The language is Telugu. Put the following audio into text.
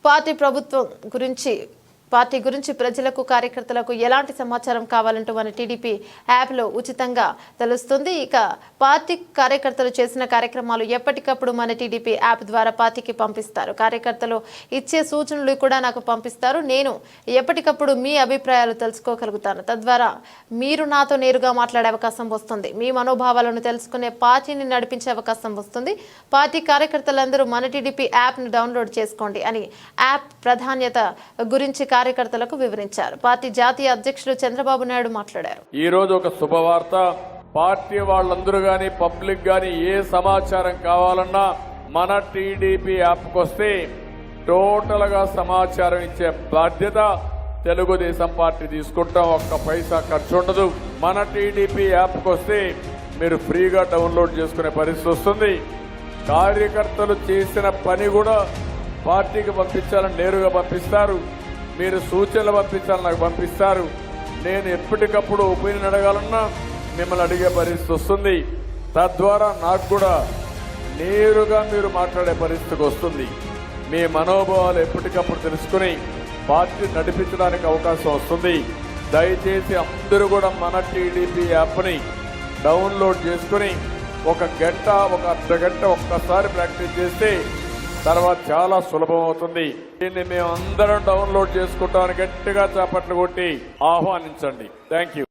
పార్టీ గురించి ప్రజలకు కార్యకర్తలకు ఎలాంటి సమాచారం కావాలంటూ మన టీడీపీ యాప్లో ఉచితంగా తెలుస్తుంది. ఇక పార్టీ కార్యకర్తలు చేసిన కార్యక్రమాలు ఎప్పటికప్పుడు మన టీడీపీ యాప్ ద్వారా పార్టీకి పంపిస్తారు. కార్యకర్తలు ఇచ్చే సూచనలు కూడా నాకు పంపిస్తారు. నేను ఎప్పటికప్పుడు మీ అభిప్రాయాలు తెలుసుకోగలుగుతాను. తద్వారా మీరు నాతో నేరుగా మాట్లాడే అవకాశం వస్తుంది. మీ మనోభావాలను తెలుసుకునే పార్టీని నడిపించే అవకాశం వస్తుంది. పార్టీ కార్యకర్తలందరూ మన టీడీపీ యాప్ను డౌన్లోడ్ చేసుకోండి అని యాప్ ప్రాధాన్యత గురించి కార్యకర్తలకు వివరించారు. పార్టీ జాతీయ అధ్యక్షుడు చంద్రబాబు నాయుడు మాట్లాడారు. ఈ రోజు ఒక శుభవార్త. పార్టీ వాళ్ళందరూ గాని పబ్లిక్ గాని ఏ సమాచారం కావాలన్నా మన టీడీపీ యాప్కి వస్తే టోటల్ గా సమాచారం ఇచ్చే బాధ్యత తెలుగుదేశం పార్టీ తీసుకుంటాం. ఒక్క పైసా ఖర్చు ఉండదు. మన టీడీపీ యాప్కి వస్తే మీరు ఫ్రీగా డౌన్లోడ్ చేసుకునే పరిస్థితి వస్తుంది. కార్యకర్తలు చేసిన పని కూడా పార్టీకి పంపించాలని నేరుగా పంపిస్తారు. మీరు సూచనలు పంపించాలని నాకు పంపిస్తారు. నేను ఎప్పటికప్పుడు ఒపీనియన్ అడగాలన్నా మిమ్మల్ని అడిగే పరిస్థితి వస్తుంది. తద్వారా నాకు కూడా నేరుగా మీరు మాట్లాడే పరిస్థితికి వస్తుంది. మీ మనోభావాలు ఎప్పటికప్పుడు తెలుసుకుని పార్టీ నడిపించడానికి అవకాశం వస్తుంది. దయచేసి అందరూ కూడా మన టీడీపీ యాప్ని డౌన్లోడ్ చేసుకుని ఒక గంట ఒక అర్ధగంట ఒక్కసారి ప్రాక్టీస్ చేస్తే తర్వాత చాలా సులభం అవుతుంది. దీన్ని మేము అందరం డౌన్లోడ్ చేసుకుంటామని గట్టిగా చప్పట్లు కొట్టి ఆహ్వానించండి. Thank you.